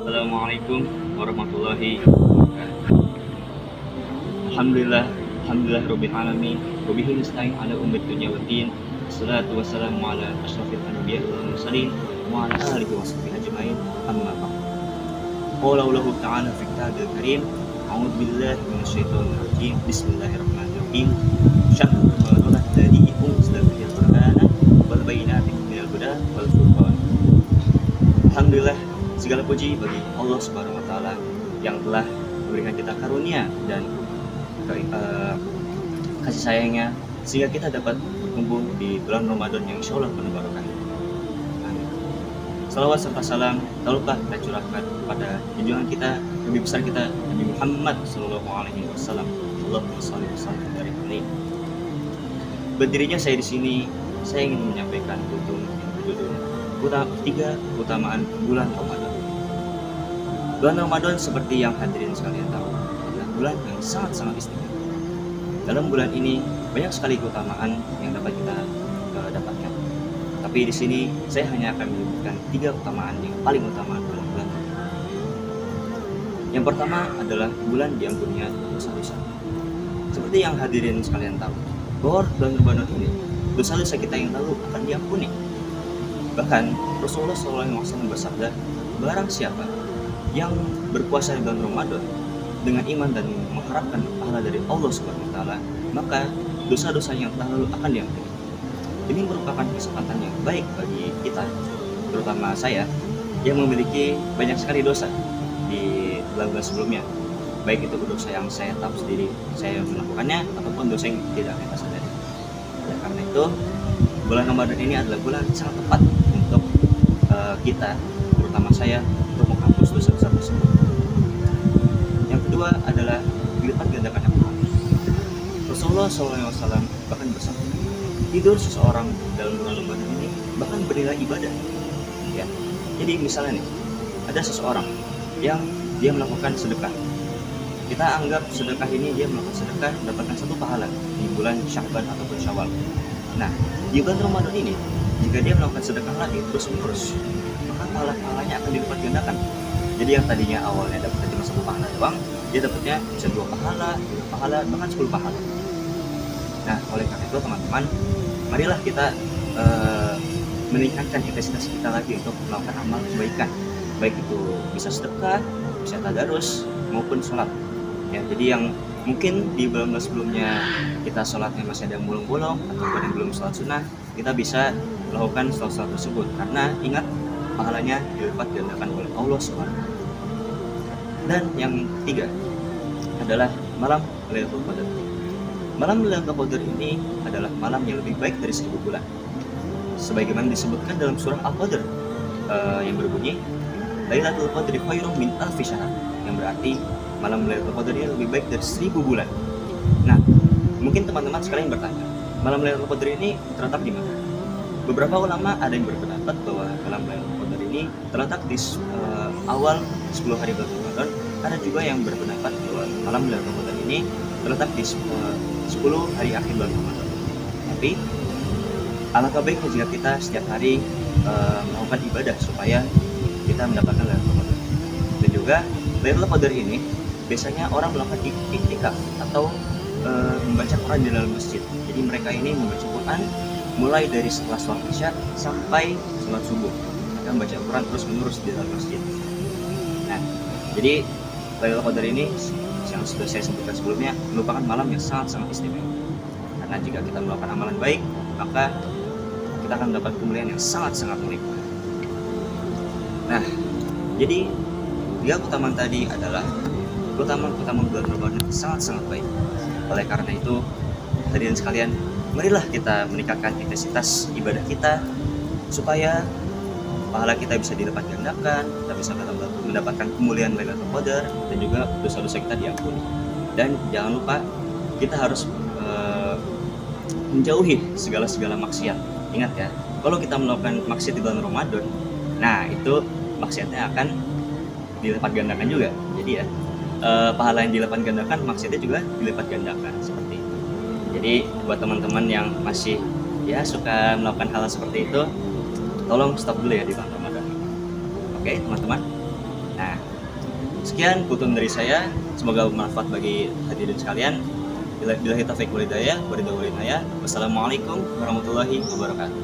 Assalamualaikum warahmatullahi wabarakatuh. Alhamdulillah, alhamdulillah rabbil alamin. Wa bihi nasta'in ala umuri dunya waddin. Wassalatu wassalamu ala asyrafil anbiya'i wal mursalin wa ala alihi washabihi ajmain. Amma ba'd. Qala Allahu ta'ala fi kitabil karim. A'udzu billahi minasyaitonir rajim. Bismillahirrahmanirrahim. Syahrul ramadan alladzi unzila fihi al-Qur'ana wal bayyinatin minal huda wal furqan. Alhamdulillah, segala puji bagi Allah Subhanahu wa taala yang telah memberikan kita karunia dan kasih sayangnya sehingga kita dapat berkumpul di bulan Ramadan yang insyaallah penuh barokah. Salawat serta salam tak lupa kita curahkan kepada junjungan kita, Nabi besar kita, Nabi Muhammad sallallahu alaihi wasallam. Allahumma shalli wa sallim dari ini. Berdirinya saya di sini, saya ingin menyampaikan tuntunan yang berjudul 3 keutamaan bulan Ramadan. Bulan Ramadan seperti yang hadirin sekalian tahu adalah bulan yang sangat-sangat istimewa. Dalam bulan ini banyak sekali keutamaan yang dapat kita dapatkan. Tapi di sini saya hanya akan menyebutkan 3 keutamaan yang paling utama dalam bulan Ramadan. Yang pertama adalah bulan diampuninya dosa-dosa. Seperti yang hadirin sekalian tahu, bahwa bulan Ramadan ini dosa-dosa kita yang lalu akan diampuni. Bahkan Rasulullah SAW bersabda, barang siapa yang berpuasa di bulan Ramadan dengan iman dan mengharapkan pahala dari Allah Subhanahu wa taala, maka dosa-dosa yang telah lalu akan diampuni. Ini merupakan kesempatan yang baik bagi kita, terutama saya yang memiliki banyak sekali dosa di bulan-bulan sebelumnya. Baik itu dosa yang saya tahu sendiri saya melakukannya ataupun dosa yang tidak kita sadari. Oleh karena itu, bulan Ramadan ini adalah bulan sangat tepat untuk kita, terutama saya, untuk menghapus dosa-dosa tersebut. Yang kedua adalah dilipat gandakan pahala. Rasulullah SAW bahkan bersabda, tidur seseorang dalam bulan Ramadan ini bahkan bernilai ibadah. Ya, jadi misalnya nih, ada seseorang yang dia melakukan sedekah. Kita anggap sedekah ini dia melakukan sedekah mendapatkan 1 pahala di bulan Sya'ban ataupun Syawal. Nah, di bulan Ramadan ini, jika dia melakukan sedekah lagi terus-menerus, maka pahala-pahalanya akan dilipat gandakan. Jadi yang tadinya awalnya dapat cuma 1 pahala doang, dia dapatnya bisa 2 pahala, 3 pahala, bahkan 10 pahala. Nah, oleh karena itu teman-teman, marilah kita meningkatkan intensitas kita lagi untuk melakukan amal kebaikan. Baik itu bisa sedekah, bisa tadarus, maupun sholat. Ya, jadi yang mungkin di bulan sebelumnya kita sholatnya masih ada yang bolong-bolong ataupun yang belum sholat sunnah, kita bisa melakukan sholat tersebut karena ingat pahalanya dilipat gandakan oleh Allah SWT. Dan yang ketiga adalah malam Lailatul Qadar. Malam Lailatul Qadar ini adalah malam yang lebih baik dari 1000 bulan. Sebagaimana disebutkan dalam surah Al-Qadr yang berbunyi Lailatul Qadri khairum min alfi syahr, yang berarti malam Lailatul Qadar ini lebih baik dari 1000 bulan. Nah, mungkin teman-teman sekalian bertanya, malam Lailatul Qadar ini terletak di mana? Beberapa ulama ada yang berpendapat bahwa malam Lailatul Qadar ini terletak di awal 10 hari bulan Ramadan. Ada juga yang berpendapat bahwa malam Lailatul Qadar ini terletak di 10 hari akhir bulan Ramadan. Tapi alangkah baiknya jika kita setiap hari melakukan ibadah supaya kita mendapatkan Lailatul Qadar. Dan juga Lailatul Qadar ini biasanya orang melakukan iktikaf atau membaca Quran di dalam masjid. Jadi mereka ini membaca Quran mulai dari setelah sholat isya sampai sholat subuh. Mereka membaca Quran terus menerus di dalam masjid. Nah, jadi Lailatul Qadar ini yang sudah saya sebutkan sebelumnya merupakan malam yang sangat-sangat istimewa. Karena jika kita melakukan amalan baik, maka kita akan mendapat kemuliaan yang sangat-sangat melimpah. Nah, jadi 3 keutamaan tadi adalah keutamaan bulan Ramadan yang sangat-sangat baik. Oleh karena itu, hadirin sekalian, marilah kita meningkatkan intensitas ibadah kita supaya pahala kita bisa dilipat gandakan, kita bisa mendapatkan kemuliaan Lailatul Qadar dan juga dosa-dosa kita diampuni. Dan jangan lupa kita harus menjauhi segala maksiat. Ingat ya, kalau kita melakukan maksiat di bulan Ramadan, nah itu maksiatnya akan dilipat gandakan juga. Jadi ya, pahala yang dilipat gandakan, maksiatnya juga dilipat gandakan seperti itu. Jadi buat teman-teman yang masih ya suka melakukan hal seperti itu, tolong stop dulu ya di bulan Ramadan. Oke teman-teman. Nah, sekian kutun dari saya, semoga bermanfaat bagi hadirin sekalian. Bila kita taufiq wal hidayah, wassalamualaikum warahmatullahi wabarakatuh.